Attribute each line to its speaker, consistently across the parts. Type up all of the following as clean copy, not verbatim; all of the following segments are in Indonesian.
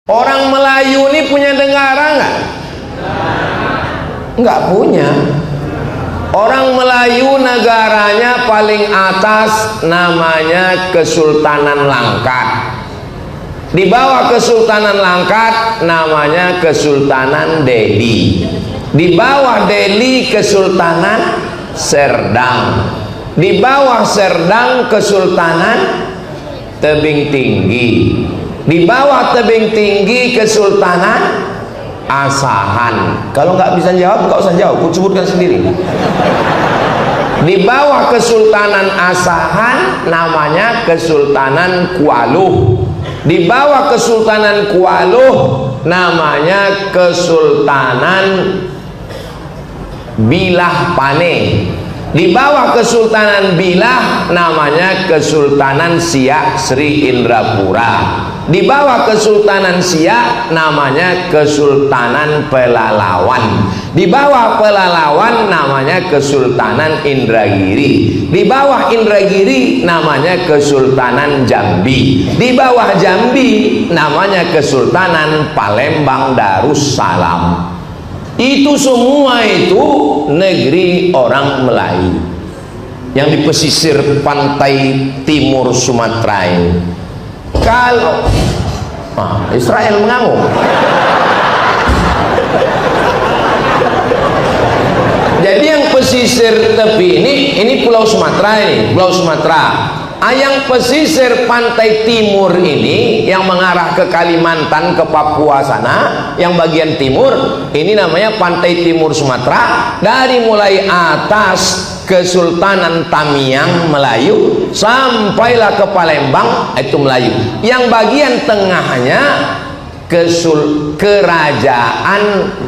Speaker 1: Orang Melayu ini punya negara nggak? Nggak punya. Orang Melayu negaranya paling atas namanya Kesultanan Langkat. Di bawah Kesultanan Langkat namanya Kesultanan Delhi. Di bawah Delhi Kesultanan Serdang. Di bawah Serdang Kesultanan Tebing Tinggi. Di bawah Tebing Tinggi Kesultanan Asahan. Kalau nggak bisa jawab, nggak usah jawab, aku sebutkan sendiri. Di bawah Kesultanan Asahan namanya Kesultanan Kualuh. Di bawah Kesultanan Kualuh namanya Kesultanan Bilah Pane. Di bawah Kesultanan Bilah namanya Kesultanan Siak Sri Indrapura. Di bawah Kesultanan Siak namanya Kesultanan Pelalawan. Di bawah Pelalawan namanya Kesultanan Indragiri. Di bawah Indragiri namanya Kesultanan Jambi. Di bawah Jambi namanya Kesultanan Palembang Darussalam. Itu semua itu negeri orang Melayu yang di pesisir pantai timur Sumatera ini. Kalau Israel mengamuk. Jadi yang pesisir tepi ini Pulau Sumatera, ini Pulau Sumatera. Yang pesisir pantai timur ini yang mengarah ke Kalimantan, ke Papua sana, yang bagian timur ini namanya pantai timur Sumatera. Dari mulai atas Kesultanan Tamiang Melayu sampailah ke Palembang, itu Melayu. Yang bagian tengahnya Kerajaan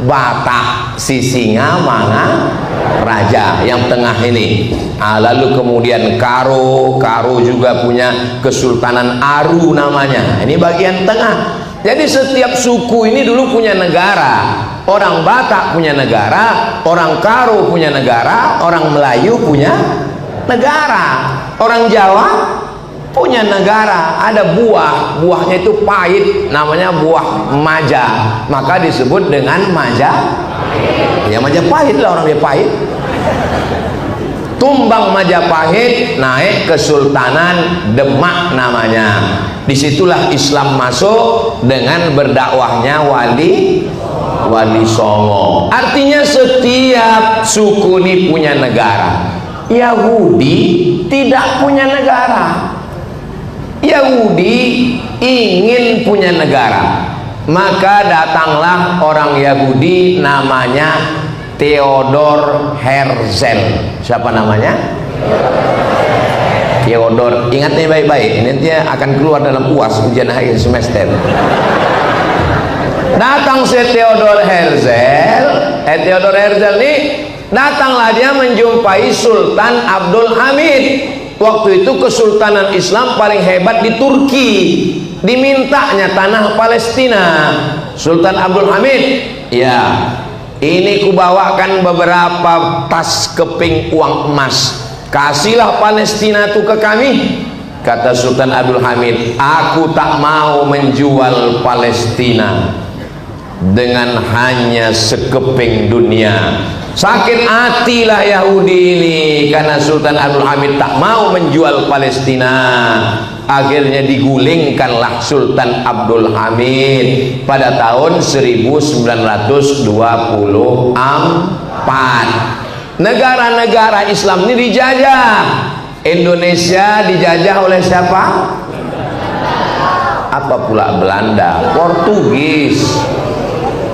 Speaker 1: Batak Sisingamangaraja Raja, yang tengah ini. Lalu kemudian Karo juga punya Kesultanan Aru namanya. Ini bagian tengah. Jadi setiap suku ini dulu punya negara. Orang Batak punya negara, orang Karo punya negara, orang Melayu punya negara, orang Jawa punya negara. Ada buahnya itu pahit, namanya buah maja, maka disebut dengan maja. Ya Majapahit lah, orang dia pahit. Tumbang Majapahit naik Kesultanan Demak namanya. Disitulah Islam masuk dengan berdakwahnya Wali Songo. Artinya setiap suku ini punya negara. Yahudi tidak punya negara. Yahudi ingin punya negara. Maka datanglah orang Yahudi namanya Theodor Herzl. Siapa namanya? Theodor. Ingat nih baik-baik, ini dia akan keluar dalam UAS, ujian akhir semester. Datang si Theodor Herzl. Theodor Herzl ini datanglah dia menjumpai Sultan Abdul Hamid. Waktu itu Kesultanan Islam paling hebat di Turki. Dimintanya tanah Palestina. Sultan Abdul Hamid, ya, ini kubawakan beberapa tas keping uang emas. Kasihlah Palestina itu ke kami. Kata Sultan Abdul Hamid, aku tak mau menjual Palestina dengan hanya sekeping dunia. Sakit hatilah Yahudi ini karena Sultan Abdul Hamid tak mau menjual Palestina. Akhirnya digulingkanlah Sultan Abdul Hamid pada tahun 1924. Negara-negara Islam ini dijajah. Indonesia dijajah oleh siapa? Apa pula Belanda?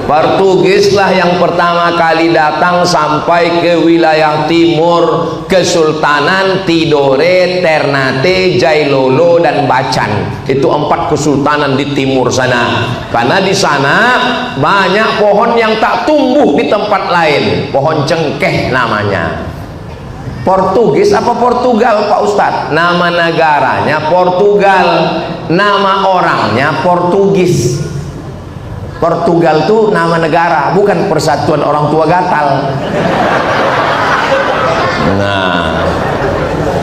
Speaker 1: Portugis lah yang pertama kali datang sampai ke wilayah timur, Kesultanan Tidore, Ternate, Jailolo dan Bacan. Itu 4 kesultanan di timur sana. Karena di sana banyak pohon yang tak tumbuh di tempat lain. Pohon cengkeh namanya. Portugis apa Portugal Pak Ustadz? Nama negaranya Portugal, nama orangnya Portugis. Portugal itu nama negara, bukan persatuan orang tua gatal. Nah,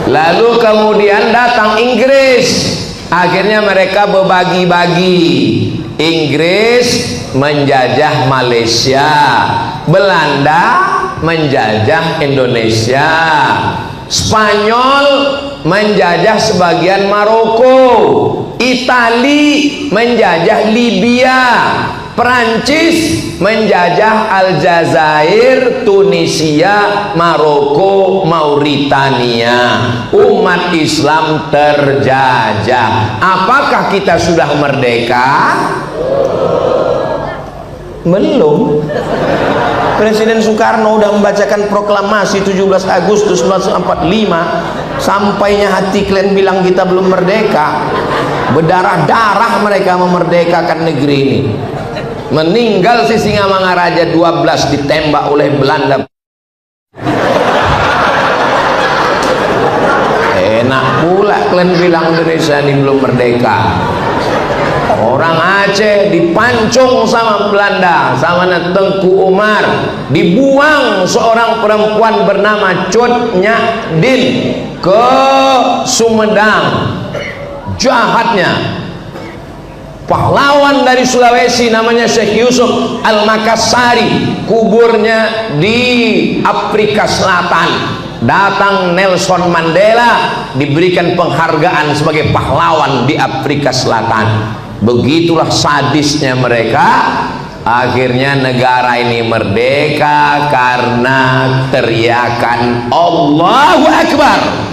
Speaker 1: lalu kemudian datang Inggris. Akhirnya mereka berbagi-bagi. Inggris menjajah Malaysia, Belanda menjajah Indonesia, Spanyol menjajah sebagian Maroko, Itali menjajah Libya, Perancis menjajah Aljazair, Tunisia, Maroko, Mauritania. Umat Islam terjajah. Apakah kita sudah merdeka? Belum. Presiden Soekarno udah membacakan proklamasi 17 Agustus 1945. Sampainya hati kalian bilang kita belum merdeka. Berdarah-darah mereka memerdekakan negeri ini. Meninggal si Singamangaraja 12 ditembak oleh Belanda. Enak pula kalian bilang Indonesia ini belum merdeka. Orang Aceh dipancung sama Belanda, sama Tengku Umar, dibuang seorang perempuan bernama Cut Nyak Din ke Sumedang. Jahatnya. Pahlawan dari Sulawesi namanya Syekh Yusuf Al-Makassari, kuburnya di Afrika Selatan. Datang Nelson Mandela, diberikan penghargaan sebagai pahlawan di Afrika Selatan. Begitulah sadisnya mereka. Akhirnya negara ini merdeka karena teriakan Allahu Akbar.